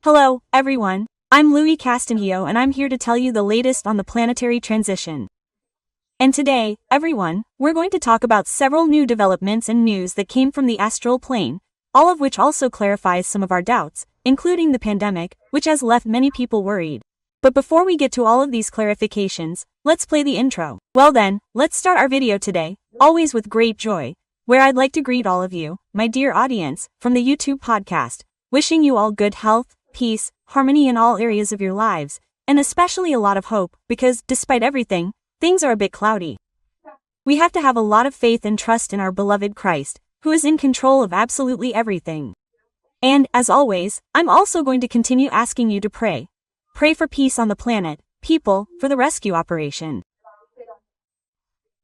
Hello, everyone. I'm Louise Castanhedo and I'm here to tell you the latest on the planetary transition. And today, everyone, we're going to talk about several new developments and news that came from the astral plane, all of which also clarifies some of our doubts, including the pandemic, which has left many people worried. But before we get to all of these clarifications, let's play the intro. Well then, let's start our video today, always with great joy, where I'd like to greet all of you, my dear audience, from the YouTube podcast, wishing you all good health, peace, harmony in all areas of your lives, and especially a lot of hope, because, despite everything, things are a bit cloudy. We have to have a lot of faith and trust in our beloved Christ, who is in control of absolutely everything. And, as always, I'm also going to continue asking you to pray. Pray for peace on the planet, people, for the rescue operation.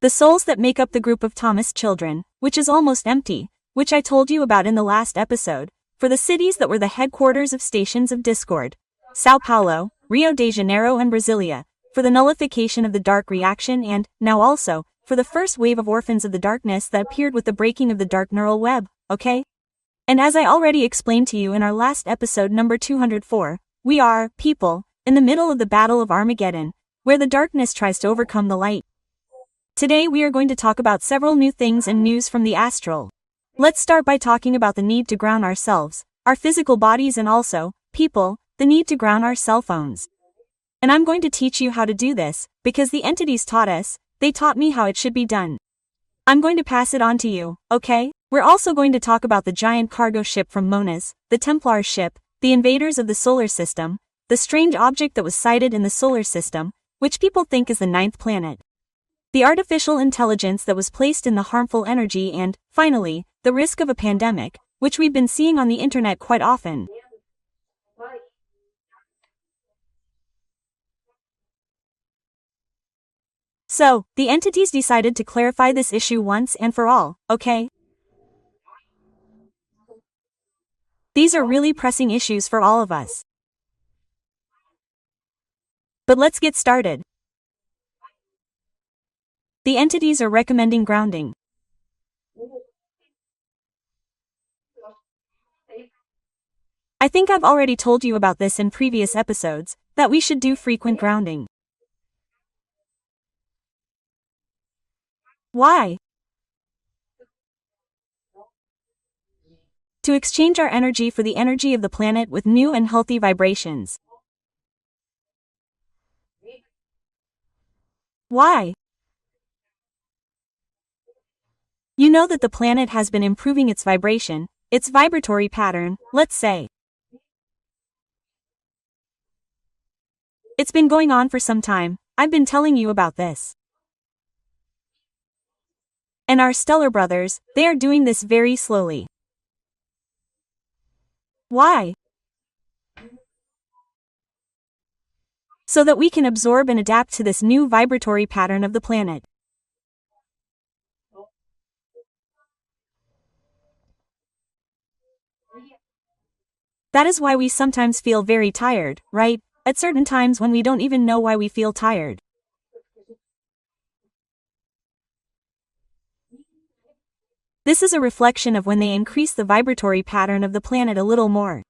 The souls that make up the group of Thomas children, which is almost empty, which I told you about in the last episode, for the cities that were the headquarters of stations of discord, Sao Paulo, Rio de Janeiro and Brasilia, for the nullification of the dark reaction and, now also, for the first wave of orphans of the darkness that appeared with the breaking of the dark neural web, okay? And as I already explained to you in our last episode number 204, we are, people, in the middle of the battle of Armageddon, where the darkness tries to overcome the light. Today we are going to talk about several new things and news from the astral. Let's start by talking about the need to ground ourselves, our physical bodies and also, people, the need to ground our cell phones. And I'm going to teach you how to do this, because the entities taught us, they taught me how it should be done. I'm going to pass it on to you, okay? We're also going to talk about the giant cargo ship from Monas, the Templar ship, the invaders of the solar system, the strange object that was sighted in the solar system, which people think is the 9th planet. The artificial intelligence that was placed in the harmful energy and, finally, the risk of a pandemic, which we've been seeing on the internet quite often. So, the entities decided to clarify this issue once and for all, okay? These are really pressing issues for all of us. But let's get started. The entities are recommending grounding. I think I've already told you about this in previous episodes, that we should do frequent grounding. Why? To exchange our energy for the energy of the planet with new and healthy vibrations. Why? You know that the planet has been improving its vibration, its vibratory pattern, let's say. It's been going on for some time, I've been telling you about this. And our stellar brothers, they are doing this very slowly. Why? So that we can absorb and adapt to this new vibratory pattern of the planet. That is why we sometimes feel very tired, right? At certain times when we don't even know why we feel tired. This is a reflection of when they increase the vibratory pattern of the planet a little more.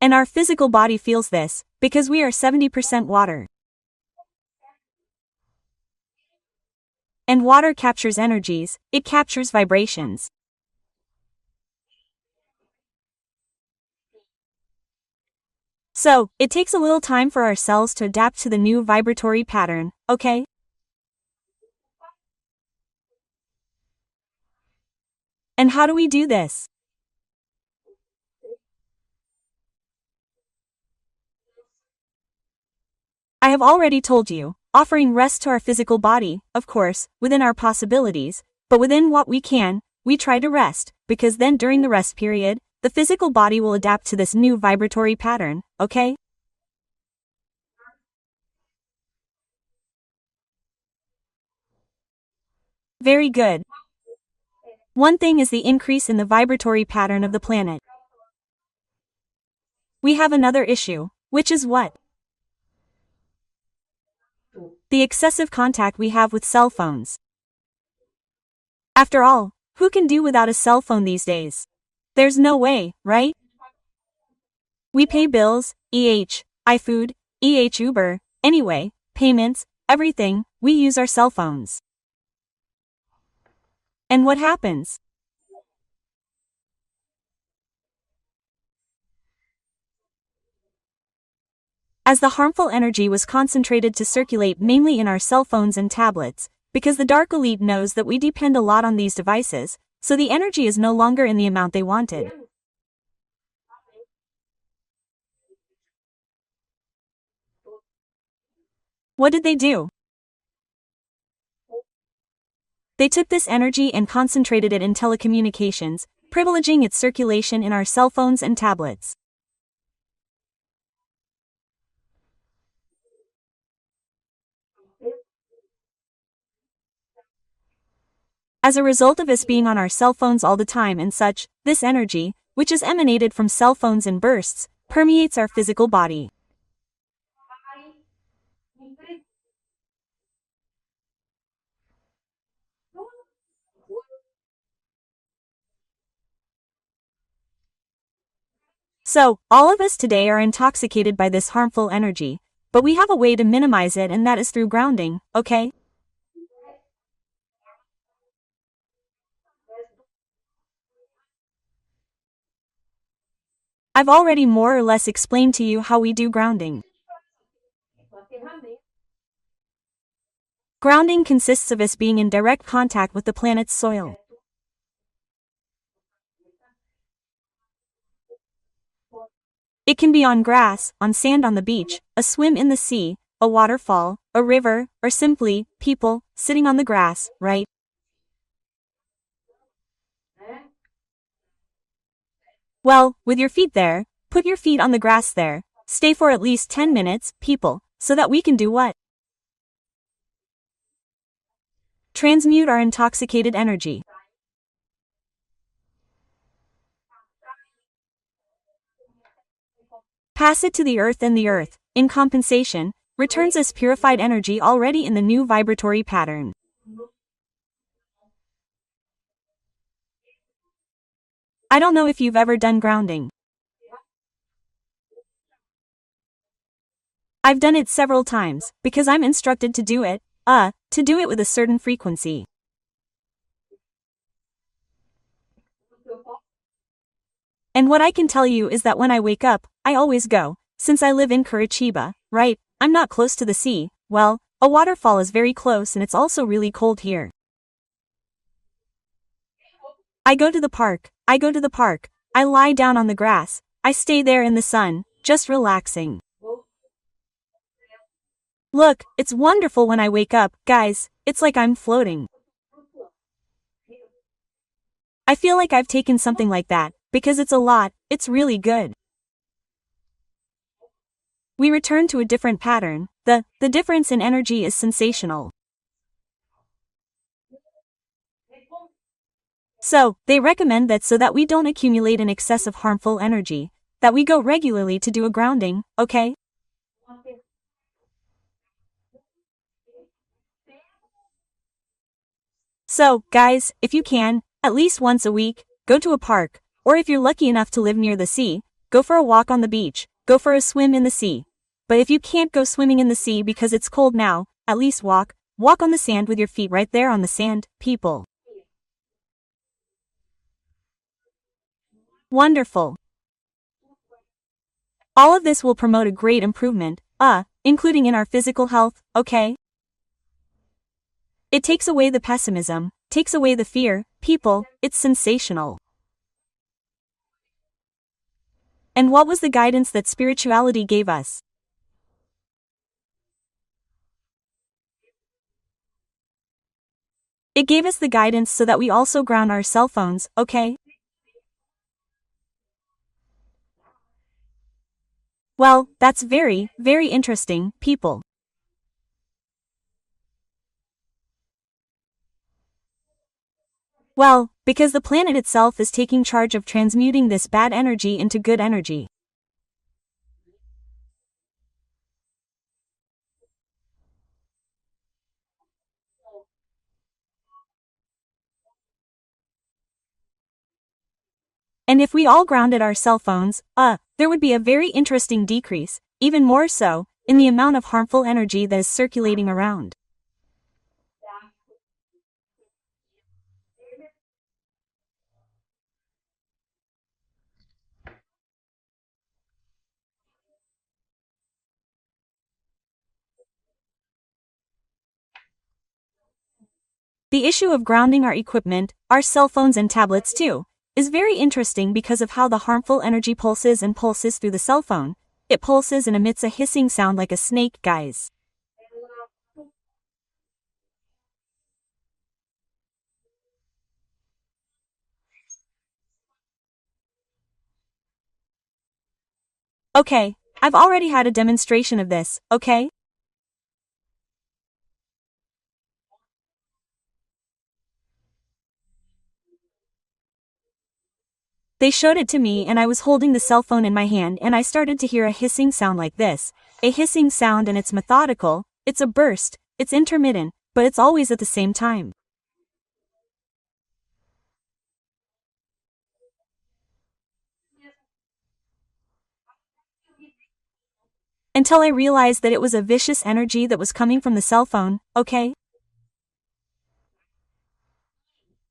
And our physical body feels this, because we are 70% water. And water captures energies, it captures vibrations. So, it takes a little time for our cells to adapt to the new vibratory pattern, okay? And how do we do this? I have already told you, offering rest to our physical body, of course, within our possibilities, but within what we can, we try to rest, because then during the rest period, the physical body will adapt to this new vibratory pattern, okay? Very good. One thing is the increase in the vibratory pattern of the planet. We have another issue, which is what? The excessive contact we have with cell phones. After all, who can do without a cell phone these days? There's no way, right? We pay bills, iFood, Uber, anyway, payments, everything, we use our cell phones. And what happens? As the harmful energy was concentrated to circulate mainly in our cell phones and tablets, because the dark elite knows that we depend a lot on these devices, so the energy is no longer in the amount they wanted. What did they do? They took this energy and concentrated it in telecommunications, privileging its circulation in our cell phones and tablets. As a result of us being on our cell phones all the time and such, this energy, which is emanated from cell phones in bursts, permeates our physical body. So, all of us today are intoxicated by this harmful energy, but we have a way to minimize it, and that is through grounding, okay? I've already more or less explained to you how we do grounding. Grounding consists of us being in direct contact with the planet's soil. It can be on grass, on sand on the beach, a swim in the sea, a waterfall, a river, or simply, people, sitting on the grass, right? Well, with your feet there, put your feet on the grass there, stay for at least 10 minutes, people, so that we can do what? Transmute our intoxicated energy. Pass it to the earth, and the earth, in compensation, returns us purified energy already in the new vibratory pattern. I don't know if you've ever done grounding. I've done it several times, because I'm instructed to do it, to do it with a certain frequency. And what I can tell you is that when I wake up, I always go, since I live in Curitiba, right? I'm not close to the sea, well, a waterfall is very close and it's also really cold here. I go to the park, I lie down on the grass, I stay there in the sun, just relaxing. Look, it's wonderful when I wake up, guys, it's like I'm floating. I feel like I've taken something like that, because it's a lot, it's really good. We return to a different pattern, the difference in energy is sensational. So, they recommend that so that we don't accumulate an excess of harmful energy, that we go regularly to do a grounding, okay? So, guys, if you can, at least once a week, go to a park, or if you're lucky enough to live near the sea, go for a walk on the beach, go for a swim in the sea. But if you can't go swimming in the sea because it's cold now, at least walk on the sand with your feet right there on the sand, people. Wonderful. All of this will promote a great improvement, including in our physical health, okay? It takes away the pessimism, takes away the fear, people, it's sensational. And what was the guidance that spirituality gave us? It gave us the guidance so that we also ground our cell phones, okay? Well, that's very, very interesting, people. Well, because the planet itself is taking charge of transmuting this bad energy into good energy. And if we all grounded our cell phones, there would be a very interesting decrease, even more so, in the amount of harmful energy that is circulating around. The issue of grounding our equipment, our cell phones and tablets too, is very interesting because of how the harmful energy pulses and pulses through the cell phone. It pulses and emits a hissing sound like a snake, guys. Okay, I've already had a demonstration of this, okay? They showed it to me and I was holding the cell phone in my hand and I started to hear a hissing sound like this. A hissing sound, and it's methodical, it's a burst, it's intermittent, but it's always at the same time. Until I realized that it was a vicious energy that was coming from the cell phone, okay?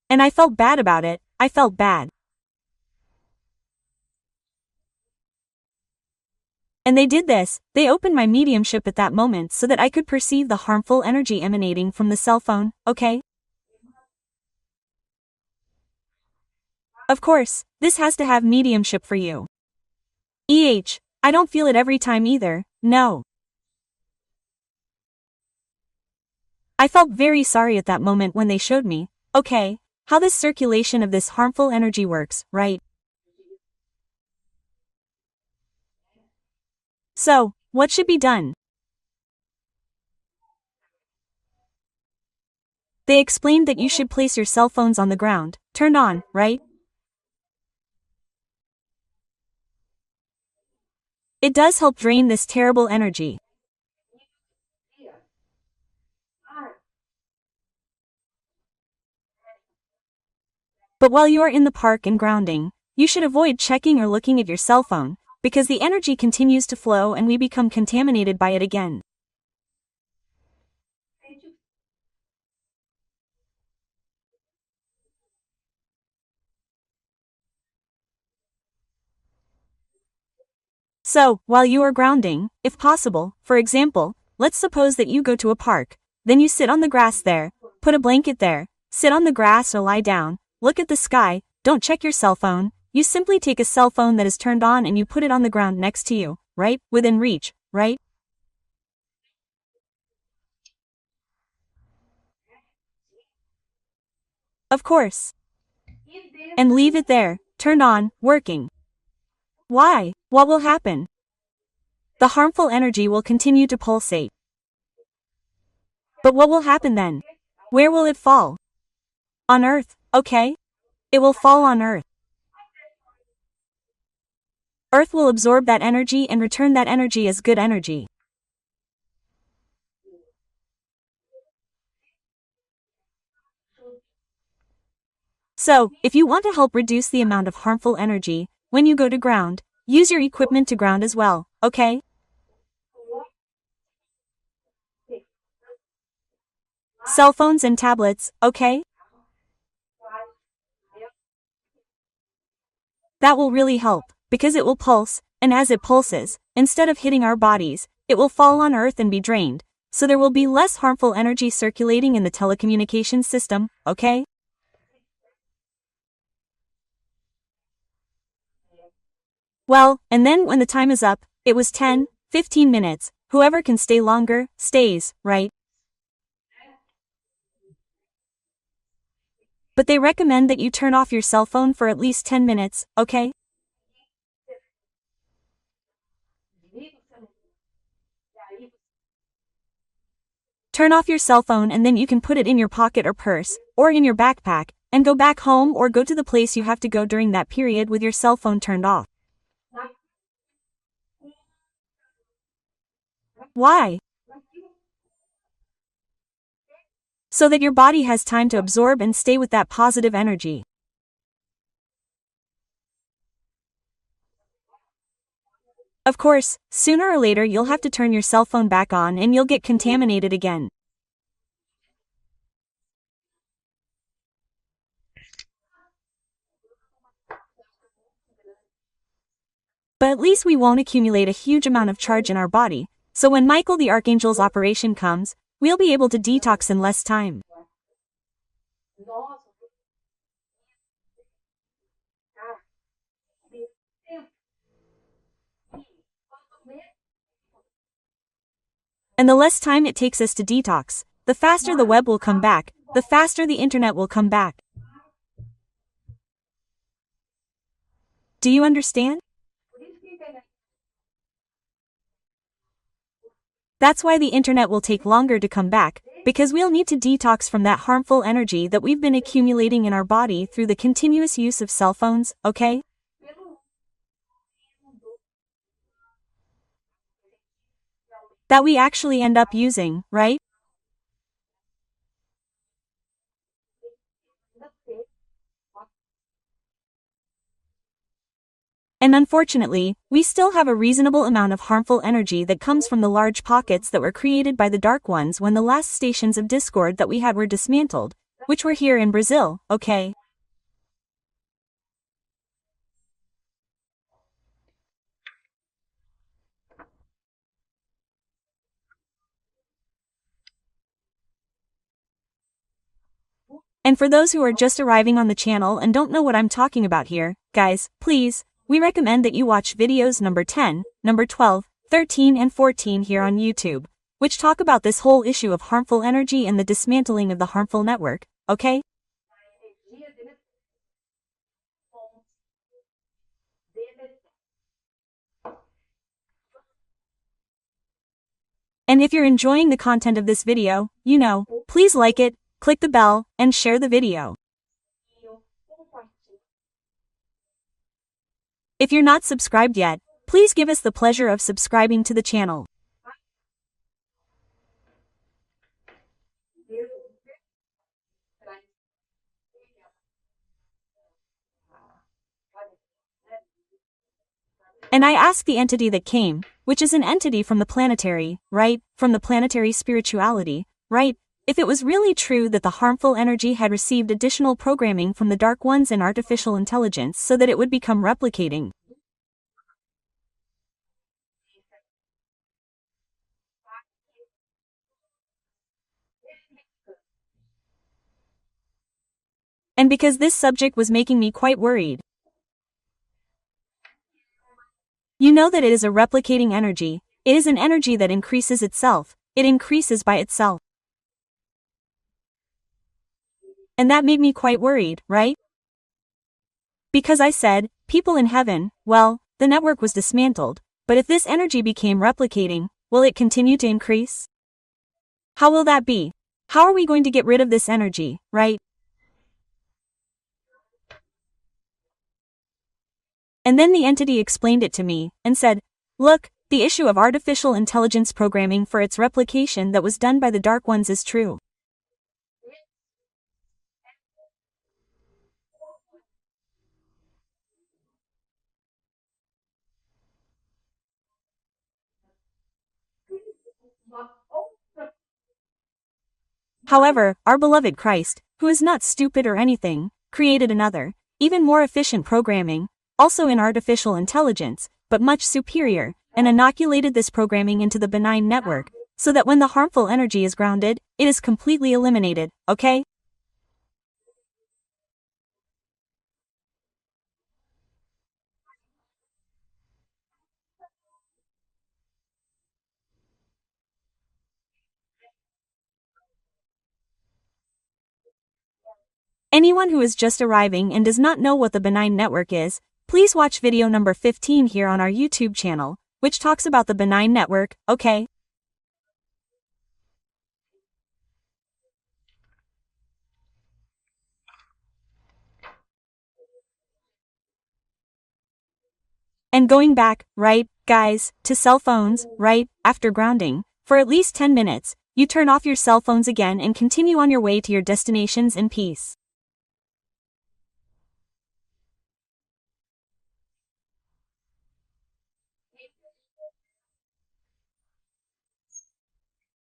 And I felt bad about it, I felt bad. And they did this, they opened my mediumship at that moment so that I could perceive the harmful energy emanating from the cell phone, okay? Of course, this has to have mediumship for you. I don't feel it every time either, no. I felt very sorry at that moment when they showed me, okay, how this circulation of this harmful energy works, right? So, what should be done? They explained that you should place your cell phones on the ground, turned on, right? It does help drain this terrible energy. But while you are in the park and grounding, you should avoid checking or looking at your cell phone, because the energy continues to flow and we become contaminated by it again. So, while you are grounding, if possible, for example, let's suppose that you go to a park, then you sit on the grass there, put a blanket there, sit on the grass or lie down, look at the sky, don't check your cell phone, you simply take a cell phone that is turned on and you put it on the ground next to you, right, within reach, right? Of course. And leave it there, turned on, working. Why? What will happen? The harmful energy will continue to pulsate. But what will happen then? Where will it fall? On Earth, okay? It will fall on Earth. Earth will absorb that energy and return that energy as good energy. So, if you want to help reduce the amount of harmful energy, when you go to ground, use your equipment to ground as well, okay? Cell phones and tablets, okay? That will really help, because it will pulse, and as it pulses, instead of hitting our bodies, it will fall on Earth and be drained, so there will be less harmful energy circulating in the telecommunications system, okay? Well, and then when the time is up, it was 10, 15 minutes, whoever can stay longer, stays, right? But they recommend that you turn off your cell phone for at least 10 minutes, okay? Turn off your cell phone and then you can put it in your pocket or purse, or in your backpack, and go back home or go to the place you have to go during that period with your cell phone turned off. Why? So that your body has time to absorb and stay with that positive energy. Of course, sooner or later you'll have to turn your cell phone back on and you'll get contaminated again. But at least we won't accumulate a huge amount of charge in our body, so when Michael the Archangel's operation comes, we'll be able to detox in less time. And the less time it takes us to detox, the faster the web will come back, the faster the internet will come back. Do you understand? That's why the internet will take longer to come back, because we'll need to detox from that harmful energy that we've been accumulating in our body through the continuous use of cell phones, okay? That we actually end up using, right? And unfortunately, we still have a reasonable amount of harmful energy that comes from the large pockets that were created by the Dark Ones when the last stations of discord that we had were dismantled, which were here in Brazil, okay? And for those who are just arriving on the channel and don't know what I'm talking about here, guys, please, we recommend that you watch videos number 10, number 12, 13 and 14 here on YouTube, which talk about this whole issue of harmful energy and the dismantling of the harmful network, okay? And if you're enjoying the content of this video, please like it, click the bell, and share the video. If you're not subscribed yet, please give us the pleasure of subscribing to the channel. And I ask the entity that came, which is an entity from the planetary, right, from the planetary spirituality, right, if it was really true that the harmful energy had received additional programming from the Dark Ones and artificial intelligence so that it would become replicating. And because this subject was making me quite worried. You know that it is a replicating energy, it is an energy that increases itself, it increases by itself. And that made me quite worried, right? Because I said, people in heaven, well, the network was dismantled, but if this energy became replicating, will it continue to increase? How will that be? How are we going to get rid of this energy, right? And then the entity explained it to me, and said, look, the issue of artificial intelligence programming for its replication that was done by the Dark Ones is true. However, our beloved Christ, who is not stupid or anything, created another, even more efficient programming, also in artificial intelligence, but much superior, and inoculated this programming into the benign network, so that when the harmful energy is grounded, it is completely eliminated, okay? Anyone who is just arriving and does not know what the benign network is, please watch video number 15 here on our YouTube channel, which talks about the benign network, okay? And going back, right, guys, to cell phones, right, after grounding, for at least 10 minutes, you turn off your cell phones again and continue on your way to your destinations in peace.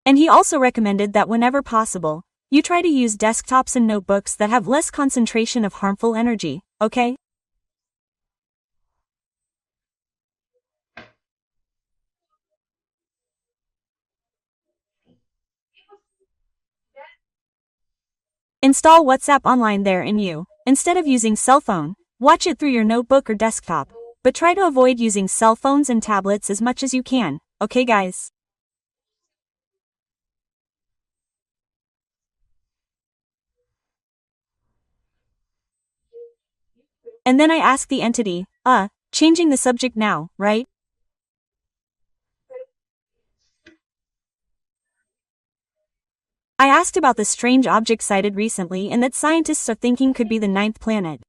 And he also recommended that whenever possible, you try to use desktops and notebooks that have less concentration of harmful energy, okay? Install WhatsApp online there and you, instead of using cell phone, watch it through your notebook or desktop. But try to avoid using cell phones and tablets as much as you can, okay guys? And then I asked the entity, changing the subject now, right? I asked about the strange object sighted recently and that scientists are thinking could be the ninth planet.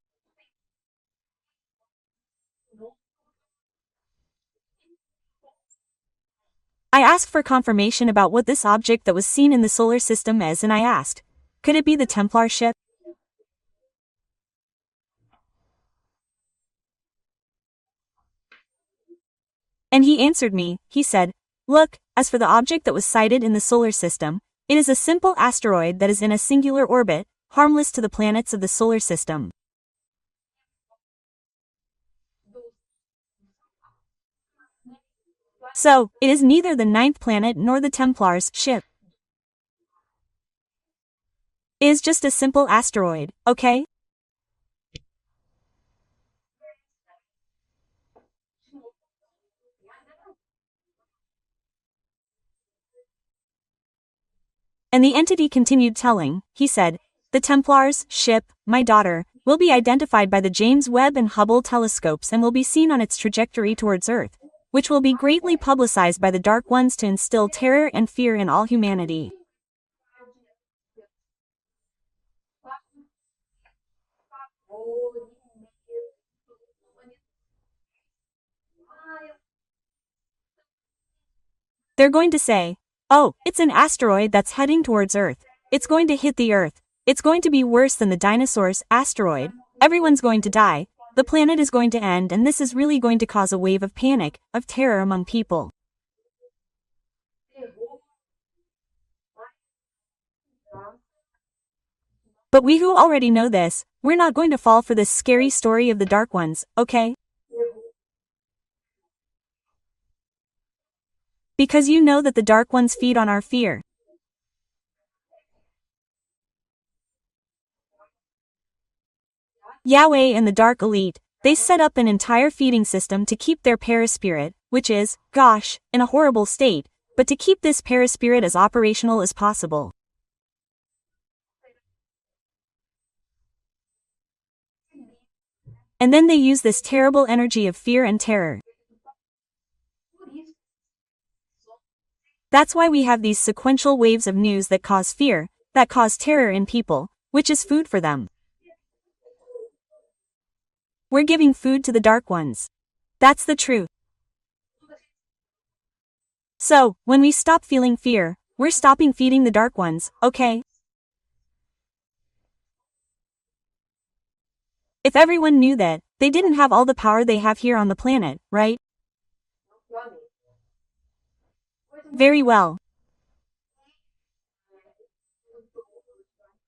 I asked for confirmation about what this object that was seen in the solar system is, and I asked, could it be the Templar ship? And he answered me, he said, look, as for the object that was sighted in the solar system, it is a simple asteroid that is in a singular orbit, harmless to the planets of the solar system. So, it is neither the ninth planet nor the Templars' ship. It is just a simple asteroid, okay? And the entity continued telling, he said, the Templars' ship, my daughter, will be identified by the James Webb and Hubble telescopes and will be seen on its trajectory towards Earth, which will be greatly publicized by the Dark Ones to instill terror and fear in all humanity. They're going to say, oh, it's an asteroid that's heading towards Earth. It's going to hit the Earth. It's going to be worse than the dinosaurs' asteroid. Everyone's going to die. The planet is going to end, and this is really going to cause a wave of panic, of terror among people. But we who already know this, we're not going to fall for this scary story of the Dark Ones, okay? Because you know that the Dark Ones feed on our fear. Yahweh and the Dark Elite, they set up an entire feeding system to keep their paraspirit, which is, gosh, in a horrible state, but to keep this paraspirit as operational as possible. And then they use this terrible energy of fear and terror. That's why we have these sequential waves of news that cause fear, that cause terror in people, which is food for them. We're giving food to the Dark Ones. That's the truth. So, when we stop feeling fear, we're stopping feeding the Dark Ones, okay? If everyone knew that, they didn't have all the power they have here on the planet, right? Very well.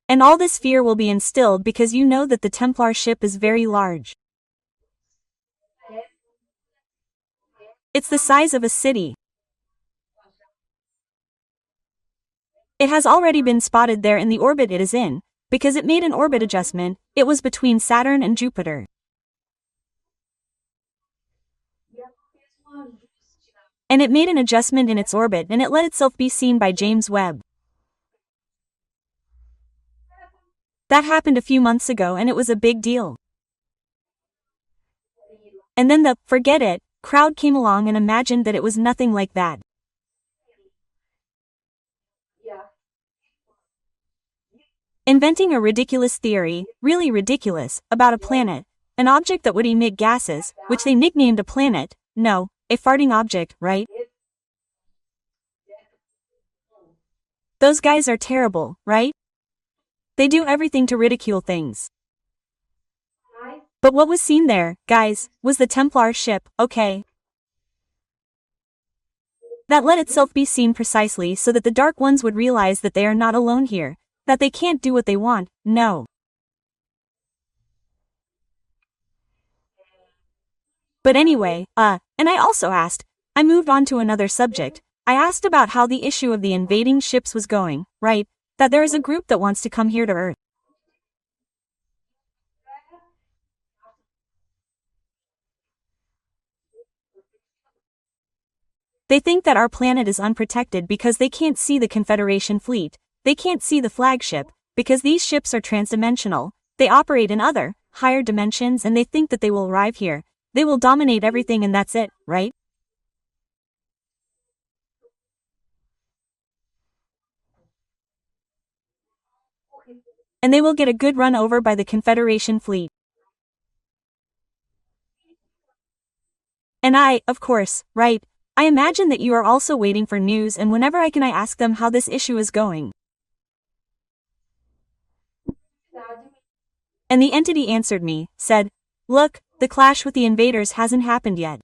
And all this fear will be instilled because you know that the Templar ship is very large. It's the size of a city. It has already been spotted there in the orbit it is in, because it made an orbit adjustment. It was between Saturn and Jupiter. And it made an adjustment in its orbit and it let itself be seen by James Webb. That happened a few months ago and it was a big deal. And then the forget it crowd came along and imagined that it was nothing like that. Inventing a ridiculous theory, really ridiculous, about a planet, an object that would emit gases, which they nicknamed a planet, no, a farting object, right? Those guys are terrible, right? They do everything to ridicule things. But what was seen there, guys, was the Templar ship, okay? that let itself be seen precisely so that the Dark Ones would realize that they are not alone here, that they can't do what they want, no. But anyway, and I also asked, I moved on to another subject. I asked about how the issue of the invading ships was going, right? That there is a group that wants to come here to Earth. They think that our planet is unprotected because they can't see the Confederation fleet. They can't see the flagship, because these ships are transdimensional. They operate in other, higher dimensions and they think that they will arrive here. They will dominate everything and that's it, right? And they will get a good run over by the Confederation fleet. And I, of course, right? I imagine that you are also waiting for news and whenever I can I ask them how this issue is going. And the entity answered me, said, look, the clash with the invaders hasn't happened yet.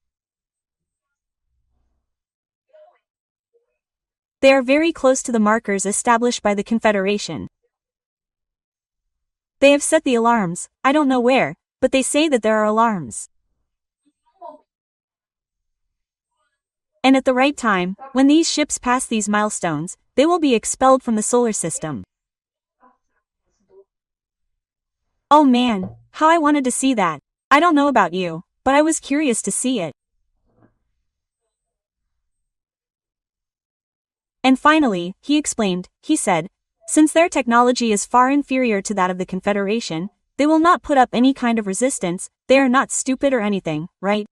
They are very close to the markers established by the Confederation. They have set the alarms, I don't know where, but they say that there are alarms. And at the right time, when these ships pass these milestones, they will be expelled from the solar system. Oh man, how I wanted to see that. I don't know about you, but I was curious to see it. And finally, he explained, he said, since their technology is far inferior to that of the Confederation, they will not put up any kind of resistance, they are not stupid or anything, right?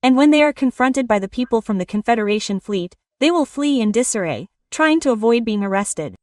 And when they are confronted by the people from the Confederation fleet, they will flee in disarray, trying to avoid being arrested.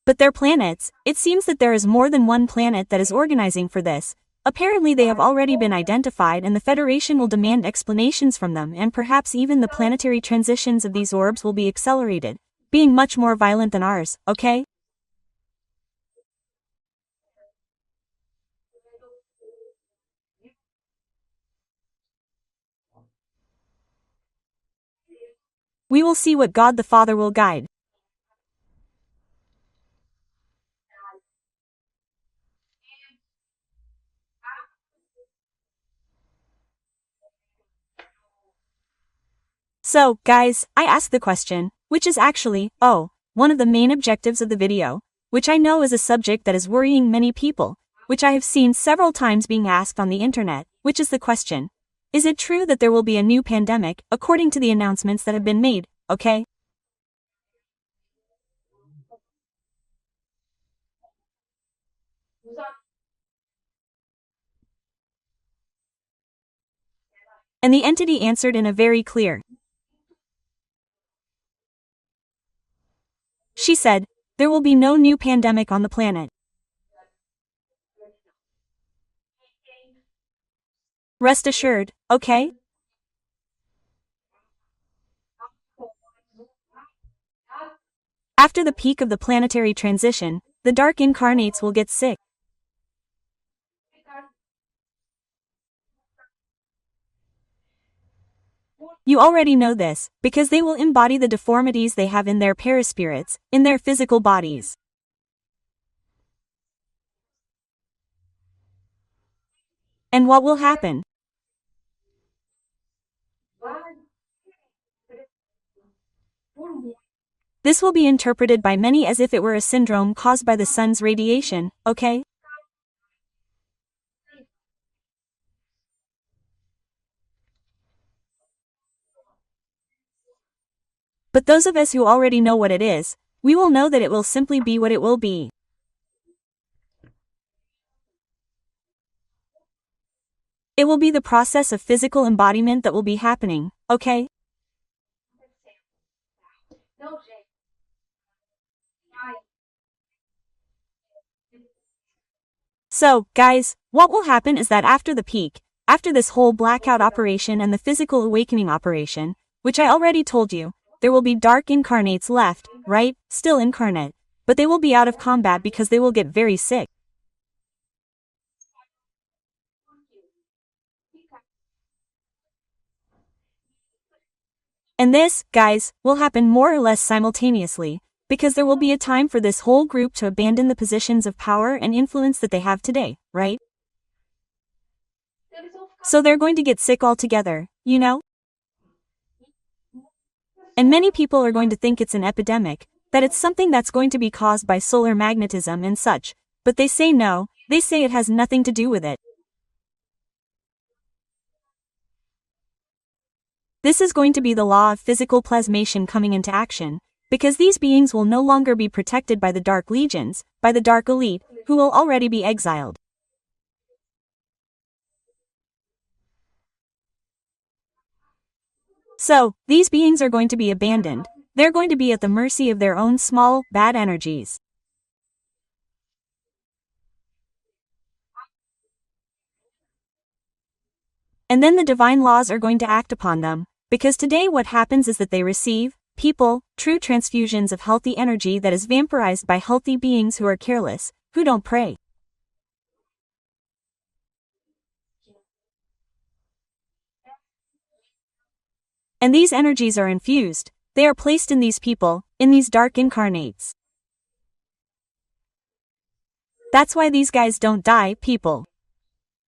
But their planets, it seems that there is more than one planet that is organizing for this. Apparently they have already been identified and the Federation will demand explanations from them and perhaps even the planetary transitions of these orbs will be accelerated, being much more violent than ours, okay? We will see what God the Father will guide. So, guys, I asked the question, which is actually, one of the main objectives of the video, which I know is a subject that is worrying many people, which I have seen several times being asked on the internet, which is the question. Is it true that there will be a new pandemic, according to the announcements that have been made, okay? And the entity answered in a very clear. She said, there will be no new pandemic on the planet. Rest assured, okay? After the peak of the planetary transition, the dark incarnates will get sick. You already know this, because they will embody the deformities they have in their paraspirits, in their physical bodies. And what will happen? This will be interpreted by many as if it were a syndrome caused by the sun's radiation, okay? But those of us who already know what it is, we will know that it will simply be what it will be. It will be the process of physical embodiment that will be happening, okay? So, guys, what will happen is that after the peak, after this whole blackout operation and the physical awakening operation, which I already told you, there will be dark incarnates left, right, still incarnate, but they will be out of combat because they will get very sick. And this, guys, will happen more or less simultaneously, because there will be a time for this whole group to abandon the positions of power and influence that they have today, right? So they're going to get sick altogether, you know? And many people are going to think it's an epidemic, that it's something that's going to be caused by solar magnetism and such, but they say no, they say it has nothing to do with it. This is going to be the law of physical plasmation coming into action, because these beings will no longer be protected by the Dark Legions, by the Dark Elite, who will already be exiled. So, these beings are going to be abandoned, they're going to be at the mercy of their own small, bad energies. And then the divine laws are going to act upon them, because today what happens is that they receive, people, true transfusions of healthy energy that is vampirized by healthy beings who are careless, who don't pray. And these energies are infused, they are placed in these people, in these dark incarnates. That's why these guys don't die, people.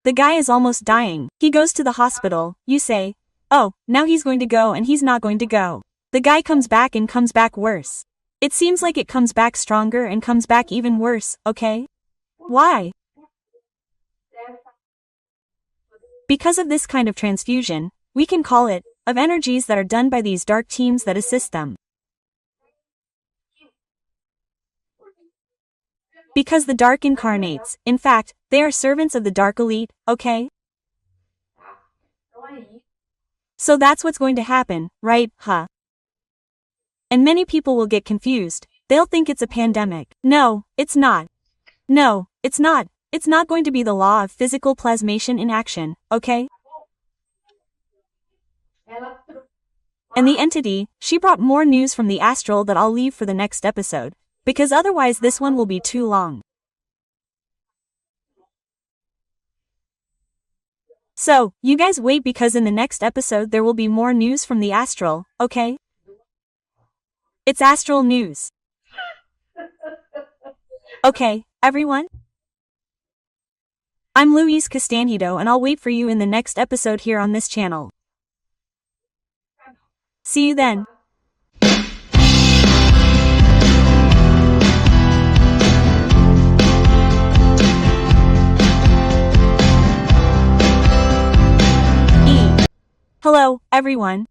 The guy is almost dying, he goes to the hospital, you say, oh, now he's going to go and he's not going to go. The guy comes back and comes back worse. It seems like it comes back stronger and comes back even worse, okay? Why? Because of this kind of transfusion, we can call it, of energies that are done by these dark teams that assist them. Because the dark incarnates, in fact, they are servants of the Dark Elite, okay? So that's what's going to happen, right, huh? And many people will get confused, they'll think it's a pandemic. No, it's not. No, it's not. It's not going to be the law of physical plasmation in action, okay? And the entity, she brought more news from the astral that I'll leave for the next episode, because otherwise this one will be too long. So, you guys wait because in the next episode there will be more news from the astral, okay? It's astral news. Okay, everyone? I'm Louise Castanhedo and I'll wait for you in the next episode here on this channel. See you then. Hello, everyone.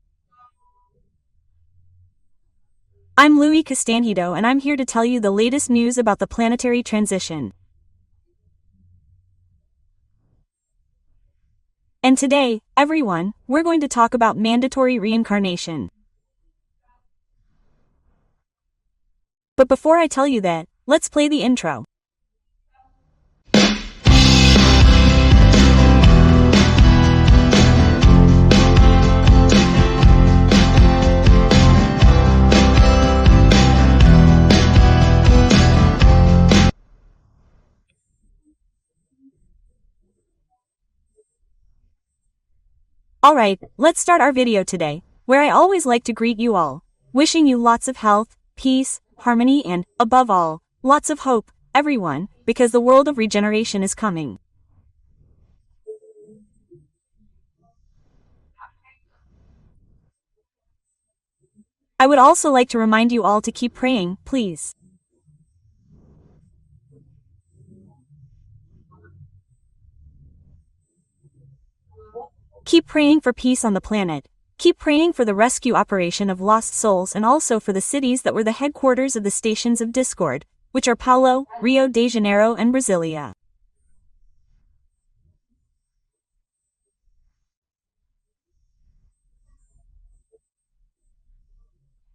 I'm Louise Castanhedo and I'm here to tell you the latest news about the planetary transition. And today, everyone, we're going to talk about mandatory reincarnation. But before I tell you that, let's play the intro. Alright, let's start our video today, where I always like to greet you all, wishing you lots of health, peace, harmony and, above all, lots of hope, everyone, because the world of regeneration is coming. I would also like to remind you all to keep praying, please. Keep praying for peace on the planet. Keep praying for the rescue operation of lost souls and also for the cities that were the headquarters of the stations of discord, which are Paulo, Rio de Janeiro and Brasilia.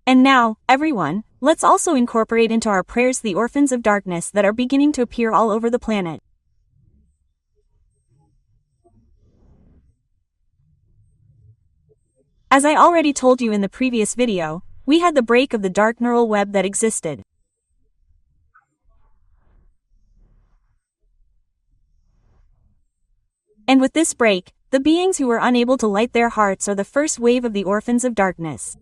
And now, everyone, let's also incorporate into our prayers the orphans of darkness that are beginning to appear all over the planet. As I already told you in the previous video, we had the break of the dark neural web that existed. And with this break, the beings who were unable to light their hearts are the first wave of the orphans of darkness.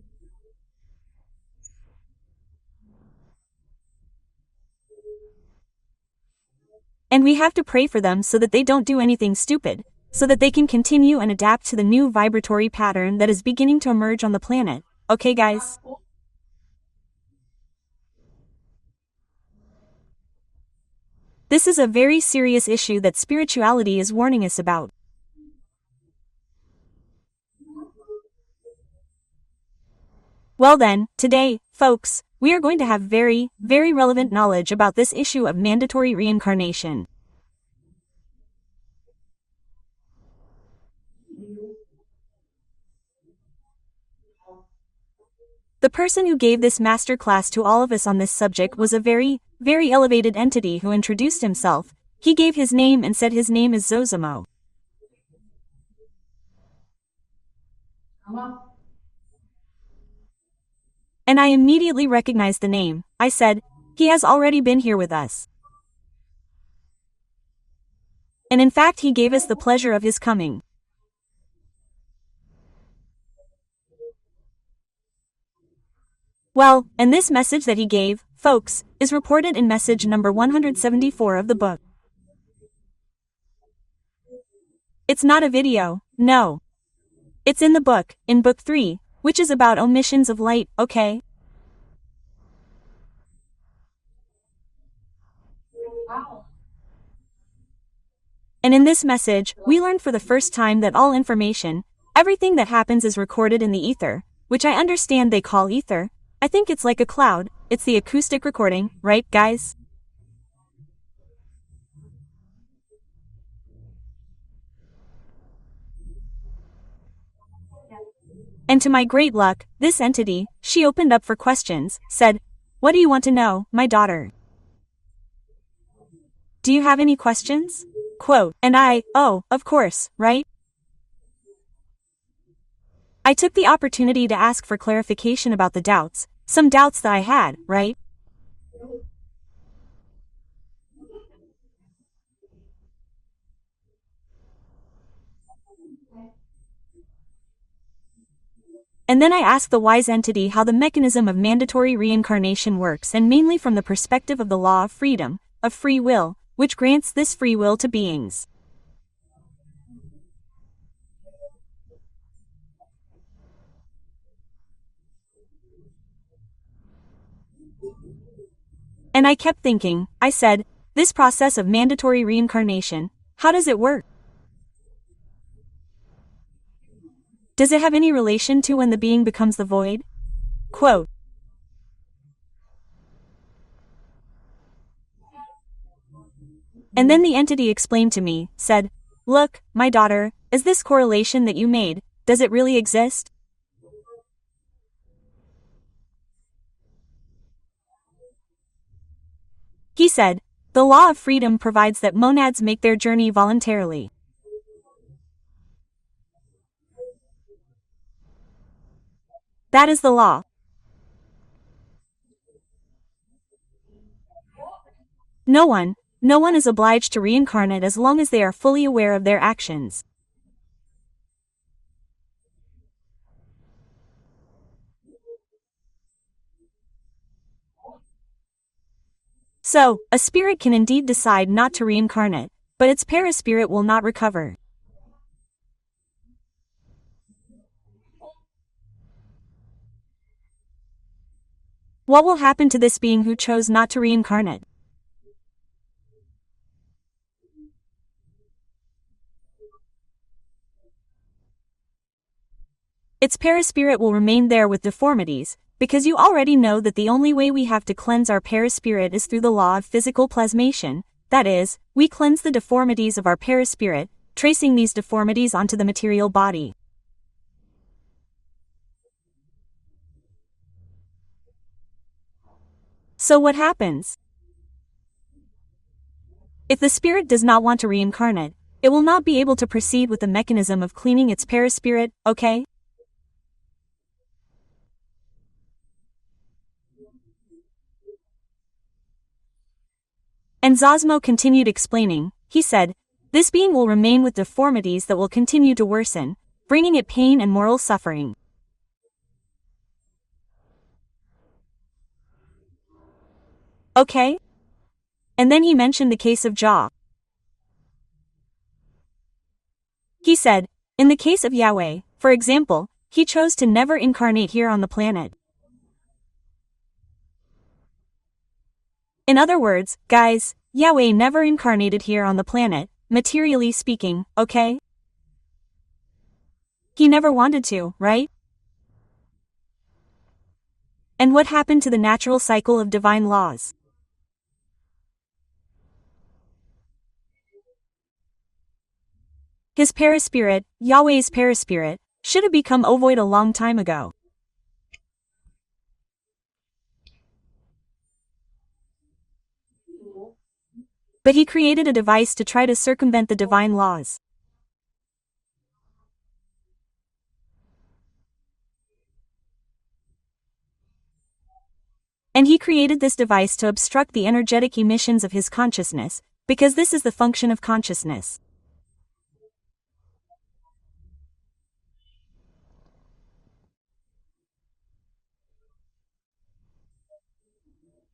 And we have to pray for them so that they don't do anything stupid, so that they can continue and adapt to the new vibratory pattern that is beginning to emerge on the planet. Okay, guys? This is a very serious issue that spirituality is warning us about. Well then, today, folks, we are going to have very, very relevant knowledge about this issue of mandatory reincarnation. The person who gave this master class to all of us on this subject was a very, very elevated entity who introduced himself. He gave his name and said his name is Zozimo. And I immediately recognized the name. I said, he has already been here with us. And in fact he gave us the pleasure of his coming. Well, and this message that he gave, folks, is reported in message number 174 of the book. It's not a video, no. It's in the book, in book 3, which is about omissions of light, okay? Wow. And in this message, we learned for the first time that all information, everything that happens is recorded in the ether, which I understand they call ether. I think it's like a cloud, it's the acoustic recording, right, guys? And to my great luck, this entity, she opened up for questions, said, "What do you want to know, my daughter? Do you have any questions?" Quote, and I, oh, of course, right? I took the opportunity to ask for clarification about the doubts, some doubts that I had, right? And then I asked the wise entity how the mechanism of mandatory reincarnation works, and mainly from the perspective of the law of freedom, of free will, which grants this free will to beings. And I kept thinking, I said, this process of mandatory reincarnation, how does it work? Does it have any relation to when the being becomes the void? Quote. And then the entity explained to me, said, look, my daughter, is this correlation that you made, does it really exist? He said, the law of freedom provides that monads make their journey voluntarily. That is the law. No one is obliged to reincarnate as long as they are fully aware of their actions. So, a spirit can indeed decide not to reincarnate, but its paraspirit will not recover. What will happen to this being who chose not to reincarnate? Its paraspirit will remain there with deformities, because you already know that the only way we have to cleanse our paraspirit is through the law of physical plasmation, that is, we cleanse the deformities of our paraspirit, tracing these deformities onto the material body. So what happens? If the spirit does not want to reincarnate, it will not be able to proceed with the mechanism of cleaning its paraspirit, okay? And Zosmo continued explaining. He said, "This being will remain with deformities that will continue to worsen, bringing it pain and moral suffering." Okay? And then he mentioned the case of Jah. He said, in the case of Yahweh, for example, he chose to never incarnate here on the planet. In other words, guys, Yahweh never incarnated here on the planet, materially speaking, okay? He never wanted to, right? And what happened to the natural cycle of divine laws? His perispirit, Yahweh's perispirit, should have become ovoid a long time ago. But he created a device to try to circumvent the divine laws. And he created this device to obstruct the energetic emissions of his consciousness, because this is the function of consciousness.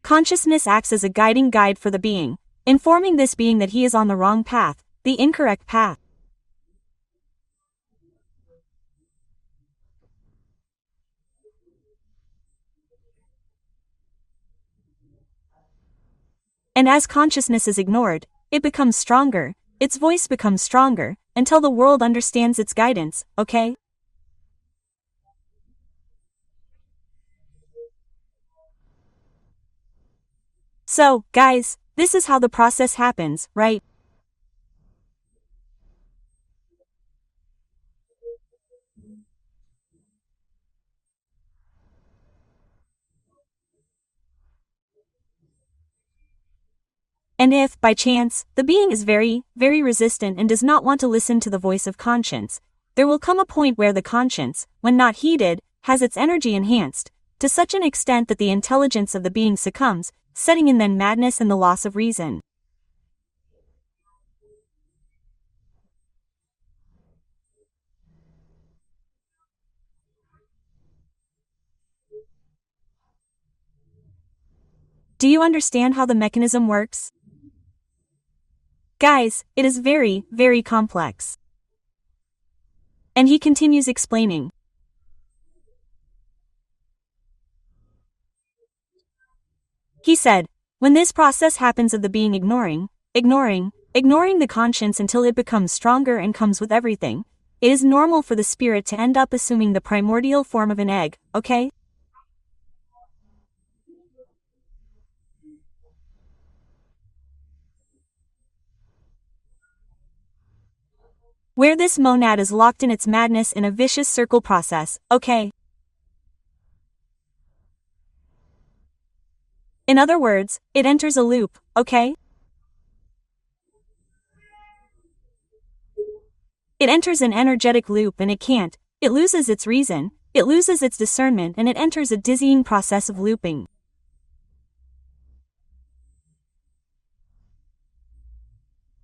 Consciousness acts as a guiding guide for the being, informing this being that he is on the wrong path, the incorrect path. And as consciousness is ignored, it becomes stronger, its voice becomes stronger, until the world understands its guidance, okay? So, guys, this is how the process happens, right? And if, by chance, the being is very, very resistant and does not want to listen to the voice of conscience, there will come a point where the conscience, when not heeded, has its energy enhanced, to such an extent that the intelligence of the being succumbs, setting in then madness and the loss of reason. Do you understand how the mechanism works? Guys, it is very, very complex. And he continues explaining. He said, when this process happens of the being ignoring the conscience until it becomes stronger and comes with everything, it is normal for the spirit to end up assuming the primordial form of an egg, okay? Where this monad is locked in its madness in a vicious circle process, okay? In other words, it enters a loop, okay? It enters an energetic loop and it loses its reason, it loses its discernment and it enters a dizzying process of looping.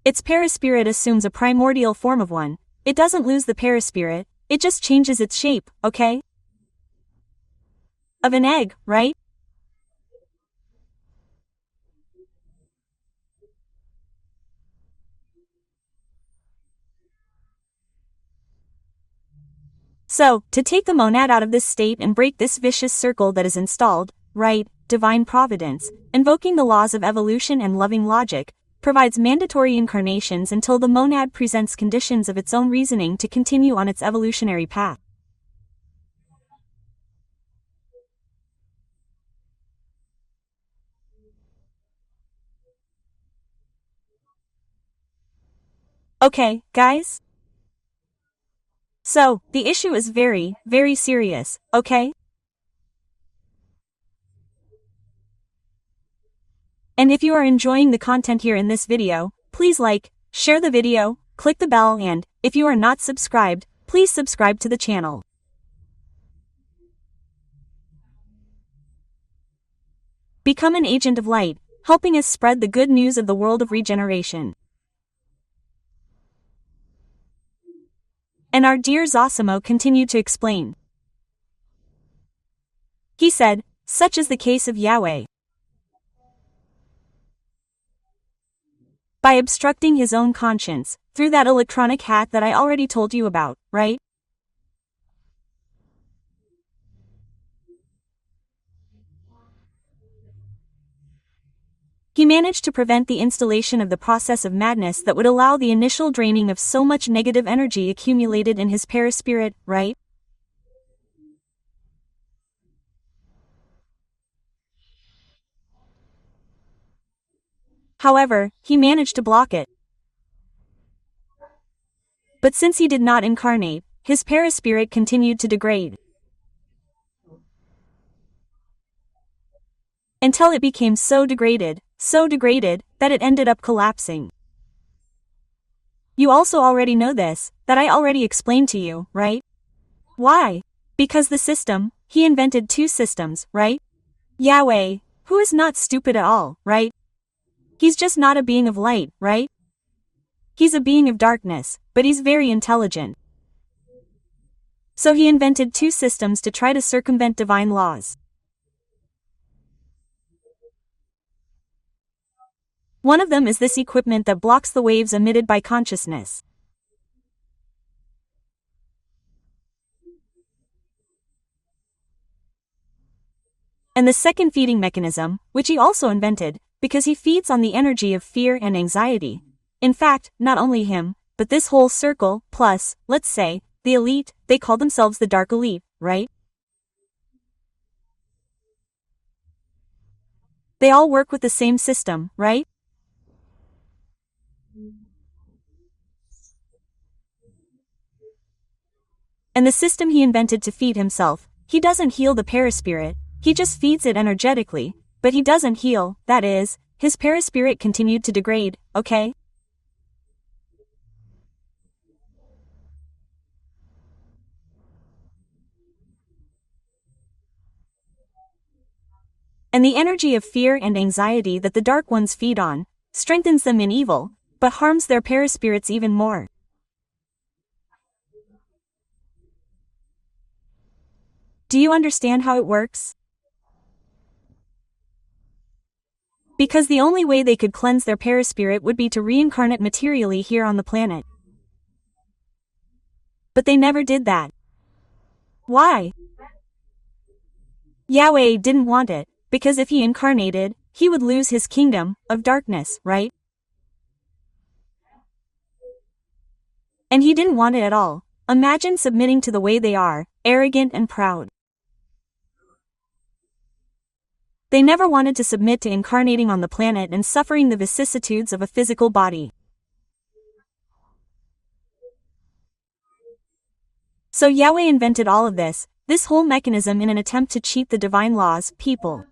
Its perispirit assumes a primordial form of one, it doesn't lose the perispirit, it just changes its shape, okay? Of an egg, right? So, to take the monad out of this state and break this vicious circle that is installed, right, divine providence, invoking the laws of evolution and loving logic, provides mandatory incarnations until the monad presents conditions of its own reasoning to continue on its evolutionary path. Okay, guys? So, the issue is very, very serious, okay? And if you are enjoying the content here in this video, please like, share the video, click the bell and, if you are not subscribed, please subscribe to the channel. Become an agent of light, helping us spread the good news of the world of regeneration. And our dear Zosimo continued to explain. He said, such is the case of Yahweh. By obstructing his own conscience, through that electronic hat that I already told you about, right? He managed to prevent the installation of the process of madness that would allow the initial draining of so much negative energy accumulated in his perispirit, right? However, he managed to block it. But since he did not incarnate, his perispirit continued to degrade. Until it became so degraded, that it ended up collapsing. You also already know this, that I already explained to you, right? Why? Because the system, he invented two systems, right? Yahweh, who is not stupid at all, right? He's just not a being of light, right? He's a being of darkness, but he's very intelligent. So he invented two systems to try to circumvent divine laws. One of them is this equipment that blocks the waves emitted by consciousness. And the second feeding mechanism, which he also invented, because he feeds on the energy of fear and anxiety. In fact, not only him, but this whole circle, plus, let's say, the elite, they call themselves the dark elite, right? They all work with the same system, right? And the system he invented to feed himself, he doesn't heal the perispirit, he just feeds it energetically, but he doesn't heal, that is, his perispirit continued to degrade, okay? And the energy of fear and anxiety that the dark ones feed on, strengthens them in evil, but harms their perispirits even more. Do you understand how it works? Because the only way they could cleanse their perispirit would be to reincarnate materially here on the planet. But they never did that. Why? Yahweh didn't want it, because if he incarnated, he would lose his kingdom of darkness, right? And he didn't want it at all. Imagine submitting to the way they are, arrogant and proud. They never wanted to submit to incarnating on the planet and suffering the vicissitudes of a physical body. So Yahweh invented all of this whole mechanism in an attempt to cheat the divine laws, people.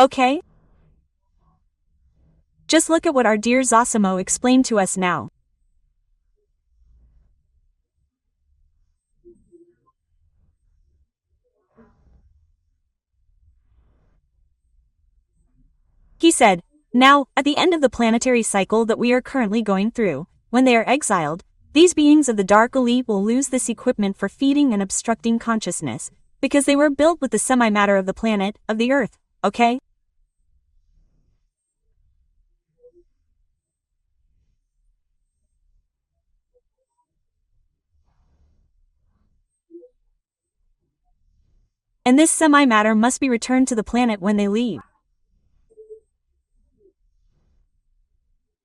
Okay? Just look at what our dear Zosimo explained to us now. He said, now, at the end of the planetary cycle that we are currently going through, when they are exiled, these beings of the dark elite will lose this equipment for feeding and obstructing consciousness, because they were built with the semi-matter of the planet, of the Earth, okay? And this semi-matter must be returned to the planet when they leave.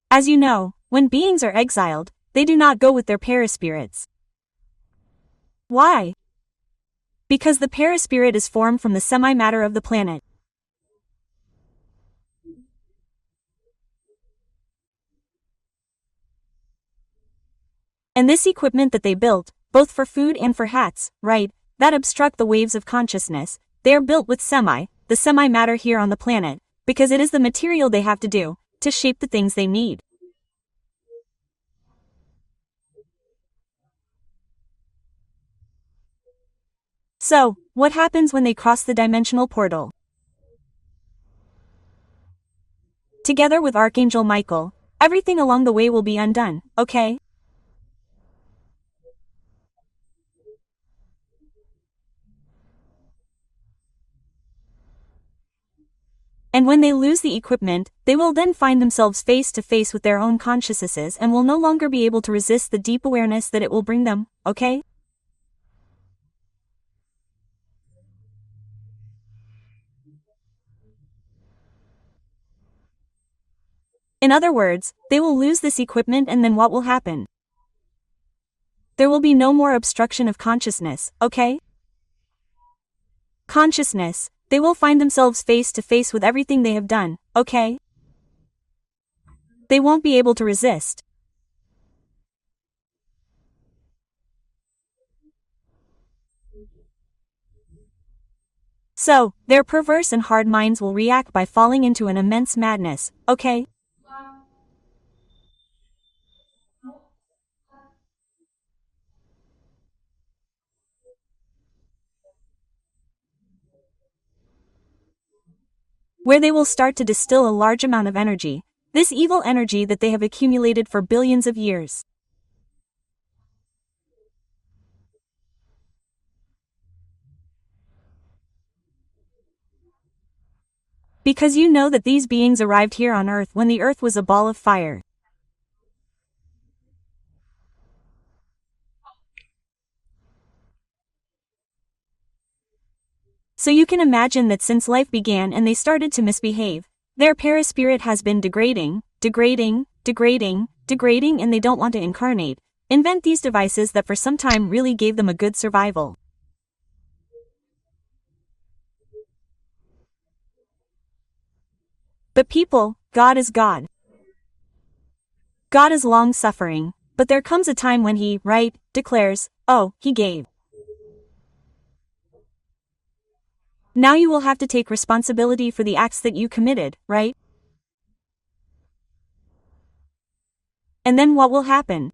As you know, when beings are exiled, they do not go with their perispirits. Why? Because the perispirit is formed from the semi-matter of the planet. And this equipment that they built, both for food and for hats, right, that obstruct the waves of consciousness, they are built with the semi-matter here on the planet, because it is the material they have to do, to shape the things they need. So, what happens when they cross the dimensional portal? together with Archangel Michael, everything along the way will be undone, okay? And when they lose the equipment, they will then find themselves face to face with their own consciousnesses and will no longer be able to resist the deep awareness that it will bring them, okay? In other words, they will lose this equipment and then what will happen? There will be no more obstruction of consciousness, okay? Consciousness, they will find themselves face to face with everything they have done, okay? They won't be able to resist. So, their perverse and hard minds will react by falling into an immense madness, okay? Where they will start to distill a large amount of energy, this evil energy that they have accumulated for billions of years. Because you know that these beings arrived here on Earth when the Earth was a ball of fire. So you can imagine that since life began and they started to misbehave, their paraspirit has been degrading, and they don't want to incarnate, invent these devices that for some time really gave them a good survival. But people, God is God. God is long-suffering, but there comes a time when he, right, declares, oh, he gave. Now you will have to take responsibility for the acts that you committed, right? And then what will happen?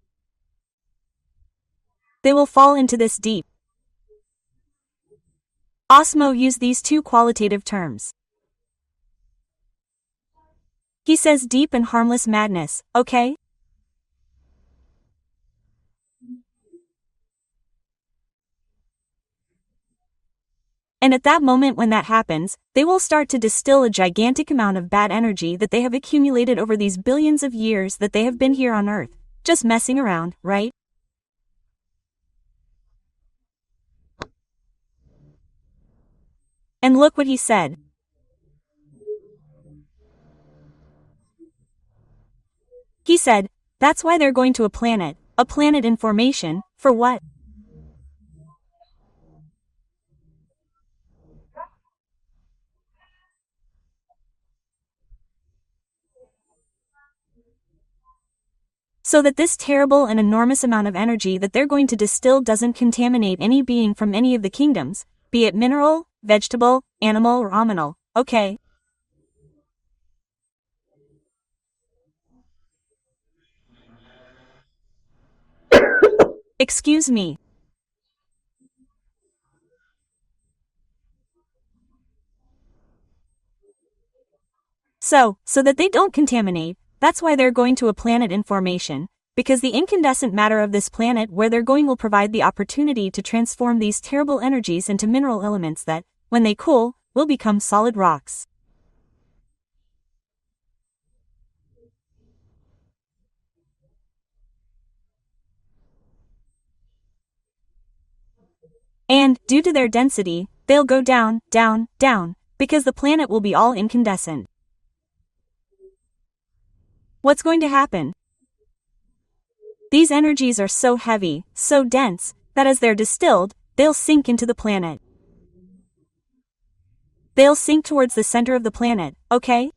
They will fall into this deep. Osmo used these two qualitative terms. He says deep and harmless madness, okay? And at that moment when that happens, they will start to distill a gigantic amount of bad energy that they have accumulated over these billions of years that they have been here on Earth, just messing around, right? And look what he said. He said, that's why they're going to a planet in formation, for what? So that this terrible and enormous amount of energy that they're going to distill doesn't contaminate any being from any of the kingdoms, be it mineral, vegetable, animal or aminal, okay? Excuse me. So that they don't contaminate, that's why they're going to a planet in formation, because the incandescent matter of this planet where they're going will provide the opportunity to transform these terrible energies into mineral elements that, when they cool, will become solid rocks. And, due to their density, they'll go down, because the planet will be all incandescent. What's going to happen? These energies are so heavy, so dense, that as they're distilled, they'll sink into the planet. They'll sink towards the center of the planet, okay?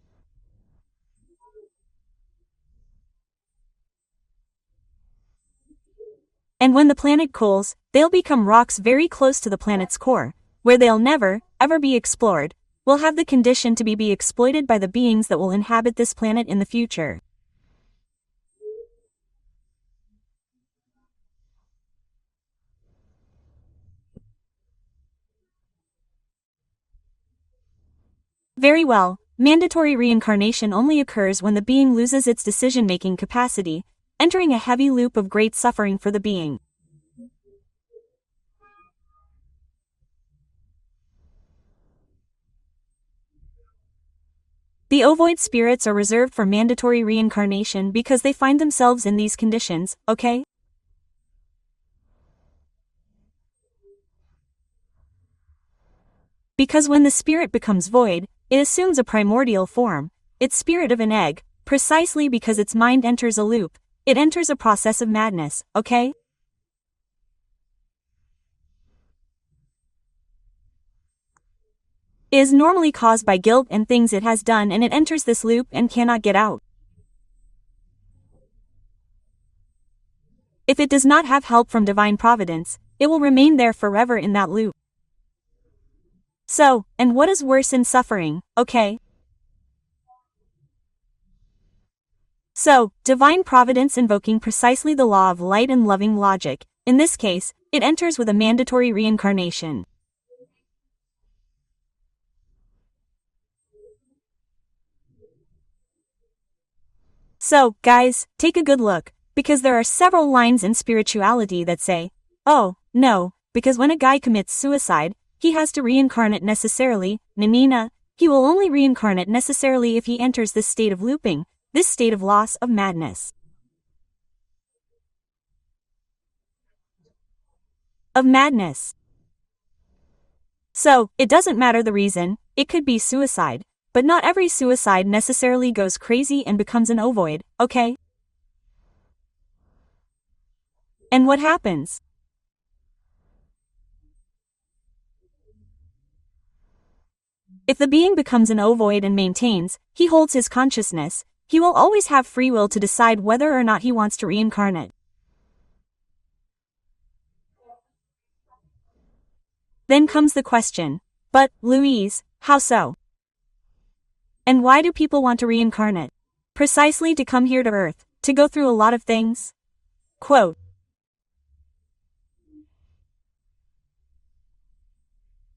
And when the planet cools, they'll become rocks very close to the planet's core, where they'll never, ever be explored, will have the condition to be exploited by the beings that will inhabit this planet in the future. Very well, mandatory reincarnation only occurs when the being loses its decision-making capacity, entering a heavy loop of great suffering for the being. The ovoid spirits are reserved for mandatory reincarnation because they find themselves in these conditions, okay? Because when the spirit becomes void, it assumes a primordial form, its spirit of an egg, precisely because its mind enters a loop, it enters a process of madness, okay? It is normally caused by guilt and things it has done, and it enters this loop and cannot get out. If it does not have help from divine providence, it will remain there forever in that loop. So, and what is worse in suffering, okay? So, divine providence invoking precisely the law of light and loving logic, in this case, it enters with a mandatory reincarnation. So, guys, take a good look, because there are several lines in spirituality that say, oh, no, because when a guy commits suicide, he has to reincarnate necessarily, Nanina, he will only reincarnate necessarily if he enters this state of looping, this state of loss of madness. Of madness. So, it doesn't matter the reason, it could be suicide. But not every suicide necessarily goes crazy and becomes an ovoid, okay? And what happens? If the being becomes an ovoid and maintains, he holds his consciousness, he will always have free will to decide whether or not he wants to reincarnate. Then comes the question, but, Louise, how so? And why do people want to reincarnate? Precisely to come here to Earth, to go through a lot of things? Quote.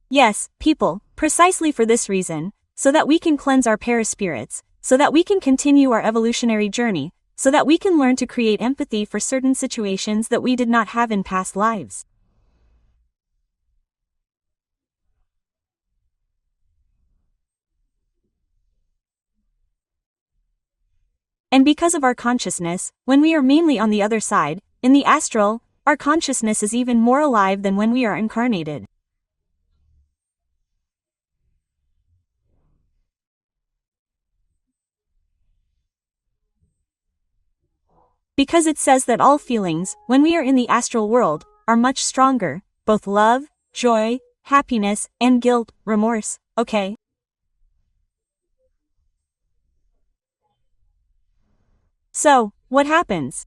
Yes, people, precisely for this reason, so that we can cleanse our paraspirits, so that we can continue our evolutionary journey, so that we can learn to create empathy for certain situations that we did not have in past lives. And because of our consciousness, when we are mainly on the other side, in the astral, our consciousness is even more alive than when we are incarnated. Because it says that all feelings, when we are in the astral world, are much stronger, both love, joy, happiness, and guilt, remorse, okay? So, what happens?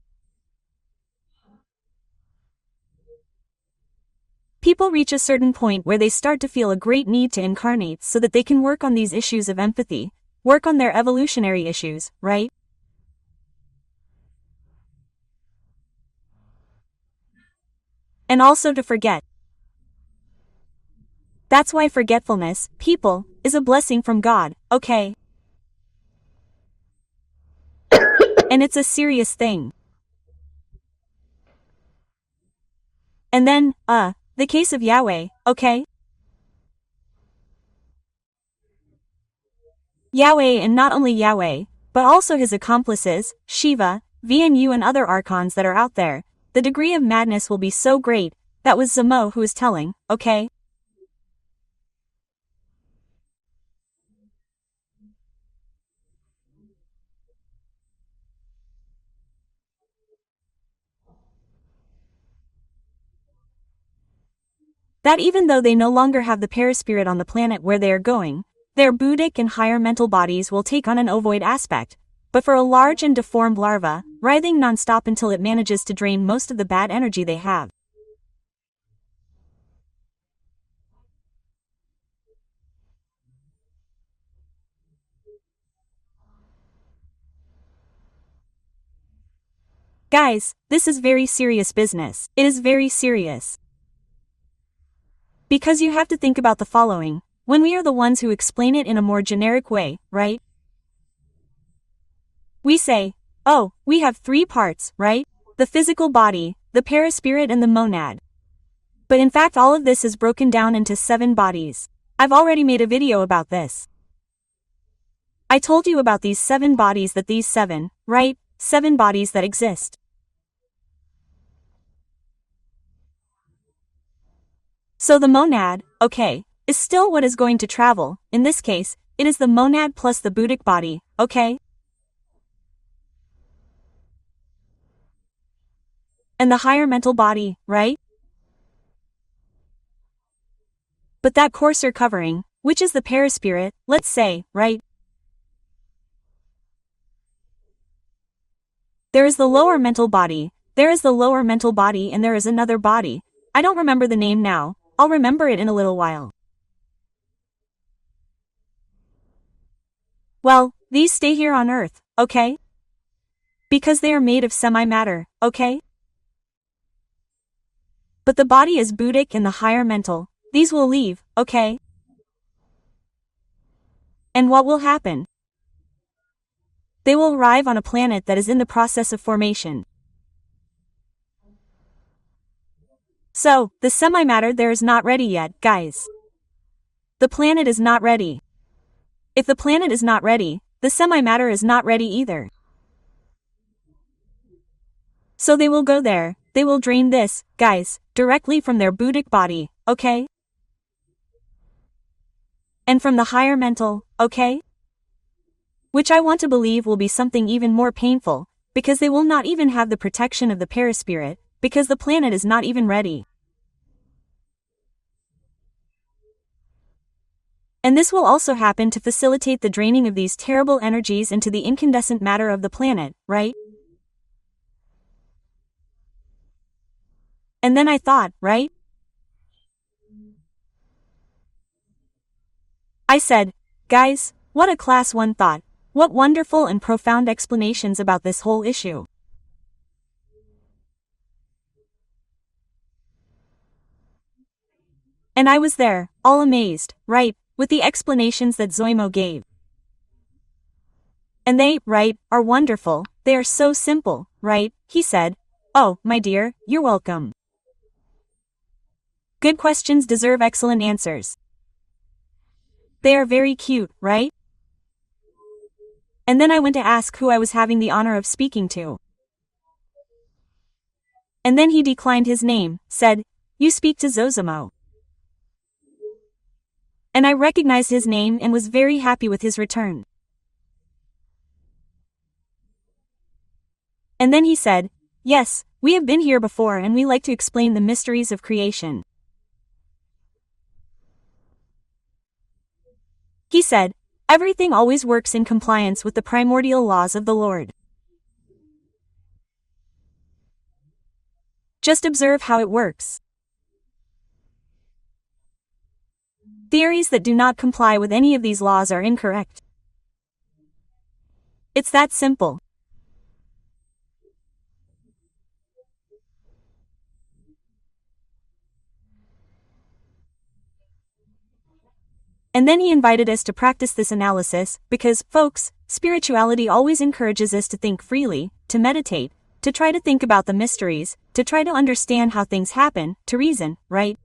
People reach a certain point where they start to feel a great need to incarnate so that they can work on these issues of empathy, work on their evolutionary issues, right? And also to forget. That's why forgetfulness, people, is a blessing from God, okay? And it's a serious thing. And then, the case of Yahweh, okay? Yahweh, and not only Yahweh, but also his accomplices, Shiva, VNU and other archons that are out there, the degree of madness will be so great, that was Zamo who was telling, okay? That even though they no longer have the paraspirit on the planet where they are going, their Buddhic and higher mental bodies will take on an ovoid aspect, but for a large and deformed larva, writhing non-stop until it manages to drain most of the bad energy they have. Guys, this is very serious business. It is very serious. Because you have to think about the following. when we are the ones who explain it in a more generic way, right? We say, oh, we have 3 parts, right? The physical body, the perispirit and the monad. But in fact all of this is broken down into 7 bodies. I've already made a video about this. I told you about these 7 bodies, that these 7, right? 7 bodies that exist. So the monad, okay, is still what is going to travel. In this case, it is the monad plus the buddhic body, okay? And the higher mental body, right? But that coarser covering, which is the perispirit, let's say, right? There is the lower mental body, there is the lower mental body, and there is another body. I don't remember the name now, I'll remember it in a little while. Well, these stay here on Earth, okay? Because they are made of semi-matter, okay? But the body is buddhic and the higher mental. These will leave, okay? And what will happen? They will arrive on a planet that is in the process of formation. So, the semi-matter there is not ready yet, guys. The planet is not ready. If the planet is not ready, the semi-matter is not ready either. So they will go there, they will drain this, guys, directly from their buddhic body, okay? And from the higher mental, okay? Which I want to believe will be something even more painful, because they will not even have the protection of the perispirit, because the planet is not even ready. And this will also happen to facilitate the draining of these terrible energies into the incandescent matter of the planet, right? And then I thought, right? I said, guys, what a class 1 thought, what wonderful and profound explanations about this whole issue. And I was there, all amazed, right, with the explanations that Zoimo gave. And they, right, are wonderful, they are so simple, right? He said, oh, my dear, you're welcome. Good questions deserve excellent answers. They are very cute, right? And then I went to ask who I was having the honor of speaking to. And then he declined his name, said, you speak to Zozomo. And I recognized his name and was very happy with his return. And then he said, yes, we have been here before and we like to explain the mysteries of creation. He said, everything always works in compliance with the primordial laws of the Lord. Just observe how it works. Theories that do not comply with any of these laws are incorrect. It's that simple. And then he invited us to practice this analysis, because, folks, spirituality always encourages us to think freely, to meditate, to try to think about the mysteries, to try to understand how things happen, to reason, right?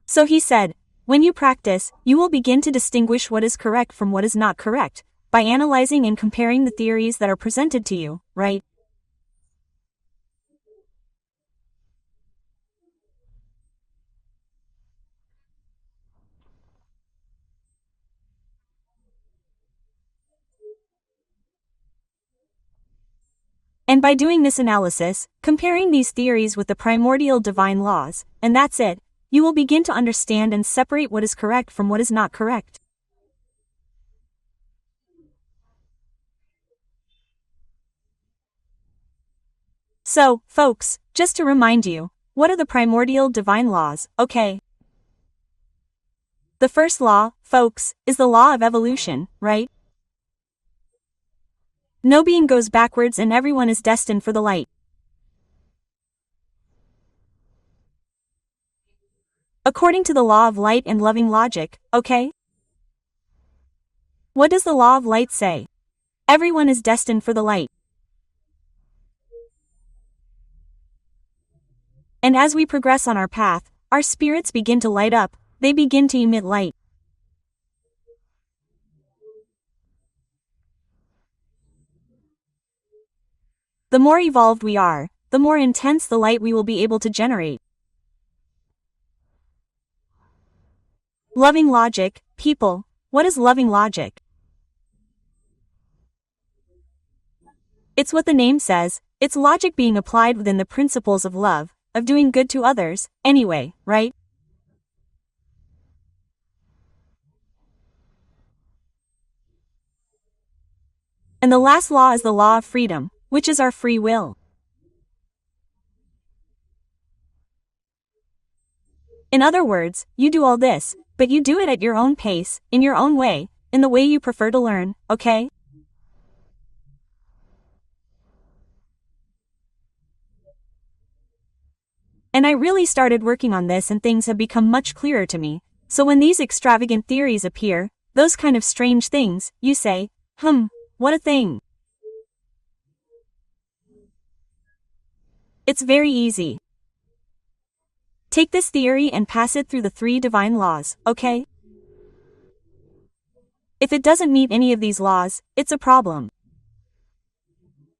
So he said, when you practice, you will begin to distinguish what is correct from what is not correct, by analyzing and comparing the theories that are presented to you, right? And by doing this analysis, comparing these theories with the primordial divine laws, and that's it, you will begin to understand and separate what is correct from what is not correct. So, folks, just to remind you, what are the primordial divine laws, okay? The first law, folks, is the law of evolution, right? No being goes backwards and everyone is destined for the light. According to the law of light and loving logic, okay? What does the law of light say? Everyone is destined for the light. And as we progress on our path, our spirits begin to light up, they begin to emit light. The more evolved we are, the more intense the light we will be able to generate. Loving logic, people, what is loving logic? It's what the name says, it's logic being applied within the principles of love, of doing good to others, anyway, right? And the last law is the law of freedom, which is our free will. In other words, you do all this, but you do it at your own pace, in your own way, in the way you prefer to learn, okay? And I really started working on this and things have become much clearer to me. So when these extravagant theories appear, those kind of strange things, you say, what a thing. It's very easy. Take this theory and pass it through the 3 divine laws, okay? If it doesn't meet any of these laws, it's a problem.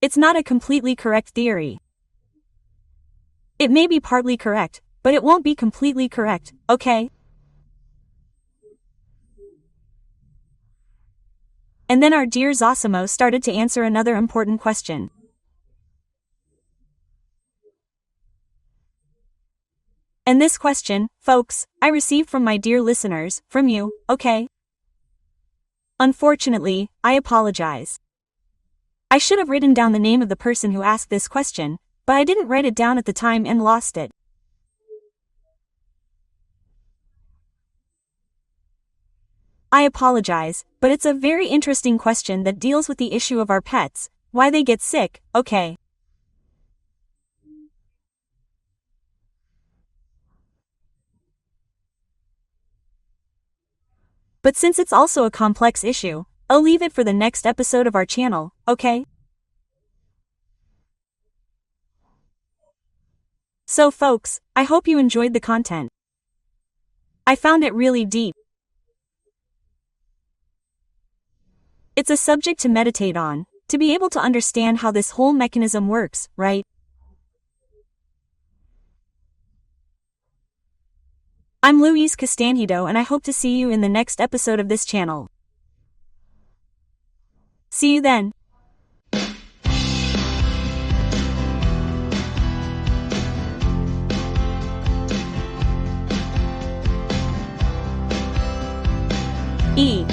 It's not a completely correct theory. It may be partly correct, but it won't be completely correct, okay? And then our dear Zosimo started to answer another important question. And this question, folks, I received from my dear listeners, from you, okay? Unfortunately, I apologize. I should have written down the name of the person who asked this question, but I didn't write it down at the time and lost it. I apologize, but it's a very interesting question that deals with the issue of our pets, why they get sick, okay? But since it's also a complex issue, I'll leave it for the next episode of our channel, okay? So folks, I hope you enjoyed the content. I found it really deep. It's a subject to meditate on, to be able to understand how this whole mechanism works, right? I'm Louise Castanhedo and I hope to see you in the next episode of this channel. See you then.